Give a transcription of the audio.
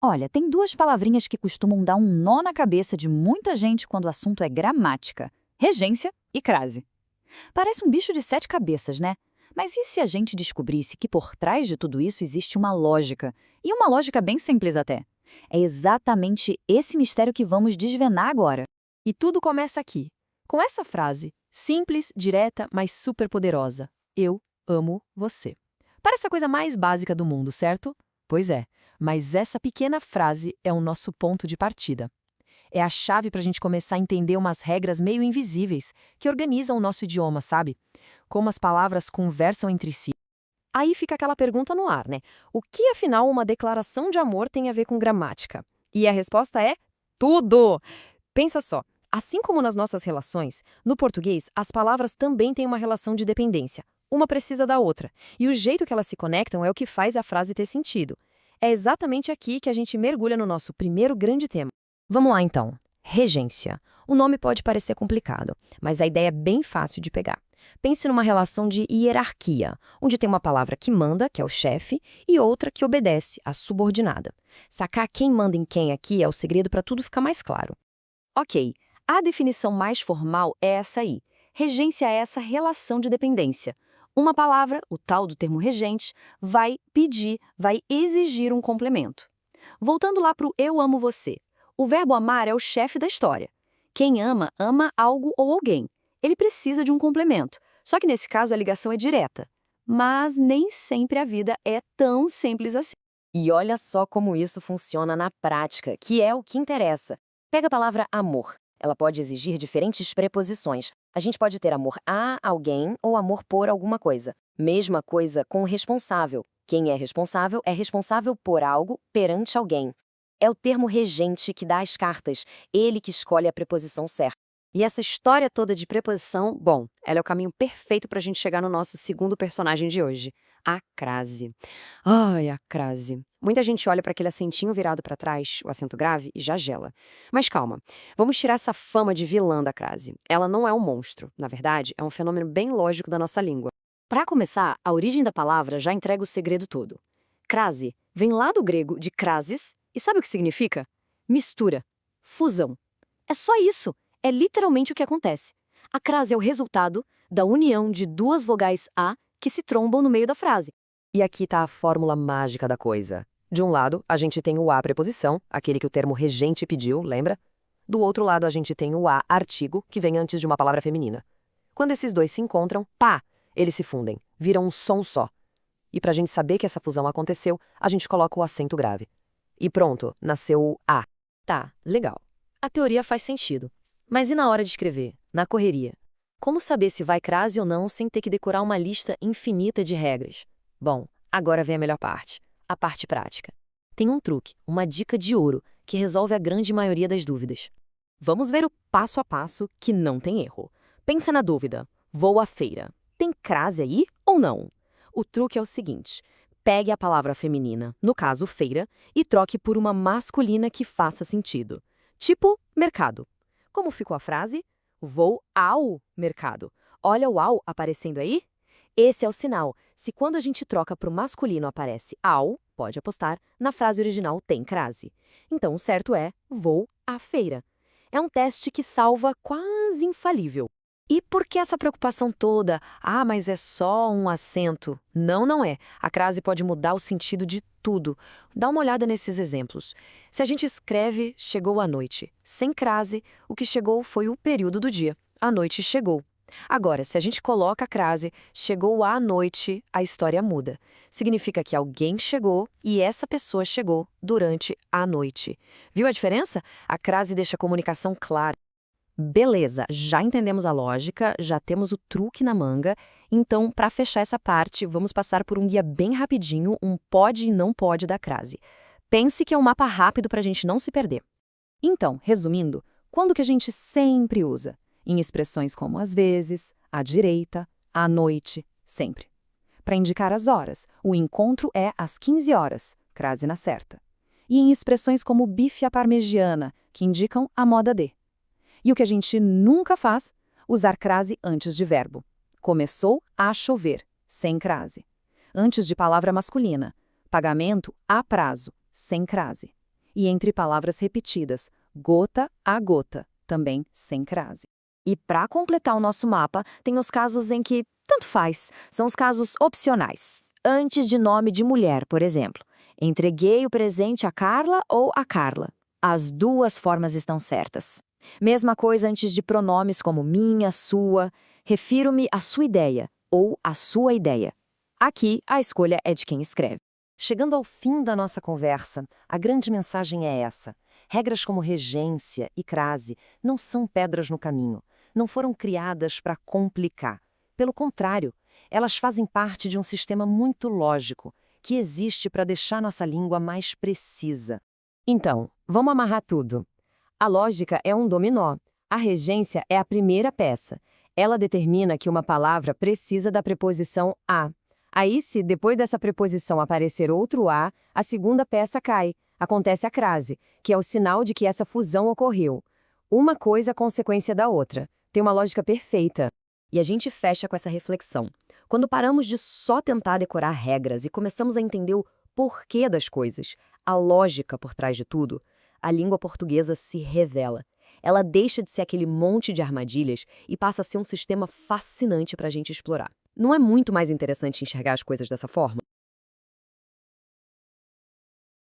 Olha, tem duas palavrinhas que costumam dar um nó na cabeça de muita gente quando o assunto é gramática: regência e crase. Parece um bicho de sete cabeças, né? Mas e se a gente descobrisse que por trás de tudo isso existe uma lógica? E uma lógica bem simples até. É exatamente esse mistério que vamos desvendar agora. E tudo começa aqui, com essa frase, simples, direta, mas super poderosa. Eu amo você. Parece a coisa mais básica do mundo, certo? Pois é, mas essa pequena frase é o nosso ponto de partida. É a chave para a gente começar a entender umas regras meio invisíveis que organizam o nosso idioma, sabe? Como as palavras conversam entre si. Aí fica aquela pergunta no ar, né? O que, afinal, uma declaração de amor tem a ver com gramática? E a resposta é tudo! Pensa só, assim como nas nossas relações, no português, as palavras também têm uma relação de dependência. Uma precisa da outra. E o jeito que elas se conectam é o que faz a frase ter sentido. É exatamente aqui que a gente mergulha no nosso primeiro grande tema. Vamos lá, então. Regência. O nome pode parecer complicado, mas a ideia é bem fácil de pegar. Pense numa relação de hierarquia, onde tem uma palavra que manda, que é o chefe, e outra que obedece, a subordinada. Sacar quem manda em quem aqui é o segredo para tudo ficar mais claro. Ok, a definição mais formal é essa aí. Regência é essa relação de dependência. Uma palavra, o tal do termo regente, vai pedir, vai exigir um complemento. Voltando lá para o eu amo você. O verbo amar é o chefe da história. Quem ama, ama algo ou alguém. Ele precisa de um complemento. Só que nesse caso a ligação é direta. Mas nem sempre a vida é tão simples assim. E olha só como isso funciona na prática, que é o que interessa. Pega a palavra amor. Ela pode exigir diferentes preposições. A gente pode ter amor a alguém ou amor por alguma coisa. Mesma coisa com o responsável. Quem é responsável por algo perante alguém. É o termo regente que dá as cartas, ele que escolhe a preposição certa. E essa história toda de preposição, bom, ela é o caminho perfeito para a gente chegar no nosso segundo personagem de hoje, a crase. Ai, a crase. Muita gente olha para aquele acentinho virado para trás, o acento grave, e já gela. Mas calma, vamos tirar essa fama de vilã da crase. Ela não é um monstro, na verdade, é um fenômeno bem lógico da nossa língua. Para começar, a origem da palavra já entrega o segredo todo. Crase vem lá do grego de crasis, e sabe o que significa? Mistura, fusão. É só isso. É literalmente o que acontece. A crase é o resultado da união de duas vogais A que se trombam no meio da frase. E aqui está a fórmula mágica da coisa. De um lado, a gente tem o A preposição, aquele que o termo regente pediu, lembra? Do outro lado, a gente tem o A artigo, que vem antes de uma palavra feminina. Quando esses dois se encontram, pá, eles se fundem, viram um som só. E para a gente saber que essa fusão aconteceu, a gente coloca o acento grave. E pronto, nasceu o A. Tá, legal. A teoria faz sentido. Mas e na hora de escrever, na correria? Como saber se vai crase ou não sem ter que decorar uma lista infinita de regras? Bom, agora vem a melhor parte, a parte prática. Tem um truque, uma dica de ouro, que resolve a grande maioria das dúvidas. Vamos ver o passo a passo que não tem erro. Pensa na dúvida. Vou à feira. Tem crase aí ou não? O truque é o seguinte. Pegue a palavra feminina, no caso feira, e troque por uma masculina que faça sentido. Tipo, mercado. Como ficou a frase? Vou ao mercado. Olha o ao aparecendo aí? Esse é o sinal. Se quando a gente troca para o masculino aparece ao, pode apostar, na frase original tem crase. Então o certo é vou à feira. É um teste que salva quase infalível. E por que essa preocupação toda? Ah, mas é só um acento. Não, não é. A crase pode mudar o sentido de tudo. Dá uma olhada nesses exemplos. Se a gente escreve chegou à noite, sem crase, o que chegou foi o período do dia. A noite chegou. Agora, se a gente coloca a crase chegou à noite, a história muda. Significa que alguém chegou e essa pessoa chegou durante a noite. Viu a diferença? A crase deixa a comunicação clara. Beleza, já entendemos a lógica, já temos o truque na manga. Então, para fechar essa parte, vamos passar por um guia bem rapidinho, um pode e não pode da crase. Pense que é um mapa rápido para a gente não se perder. Então, resumindo, quando que a gente sempre usa? Em expressões como às vezes, à direita, à noite, sempre. Para indicar as horas, o encontro é às 15 horas, crase na certa. E em expressões como bife à parmegiana, que indicam a moda de. E o que a gente nunca faz? Usar crase antes de verbo. Começou a chover, sem crase. Antes de palavra masculina. Pagamento a prazo, sem crase. e entre palavras repetidas, gota a gota, também sem crase. E para completar o nosso mapa, tem os casos em que tanto faz, são os casos opcionais. Antes de nome de mulher, por exemplo. Entreguei o presente a Carla ou a Carla. As duas formas estão certas. Mesma coisa antes de pronomes como minha, sua. Refiro-me à sua ideia ou à sua ideia. Aqui, a escolha é de quem escreve. Chegando ao fim da nossa conversa, a grande mensagem é essa. Regras como regência e crase não são pedras no caminho. Não foram criadas para complicar. Pelo contrário, elas fazem parte de um sistema muito lógico, que existe para deixar nossa língua mais precisa. Então, vamos amarrar tudo. A lógica é um dominó. A regência é a primeira peça. Ela determina que uma palavra precisa da preposição a. Aí, se depois dessa preposição aparecer outro a segunda peça cai. Acontece a crase, que é o sinal de que essa fusão ocorreu. Uma coisa é consequência da outra. Tem uma lógica perfeita. E a gente fecha com essa reflexão. Quando paramos de só tentar decorar regras e começamos a entender o porquê das coisas, a lógica por trás de tudo, a língua portuguesa se revela. Ela deixa de ser aquele monte de armadilhas e passa a ser um sistema fascinante para a gente explorar. Não é muito mais interessante enxergar as coisas dessa forma?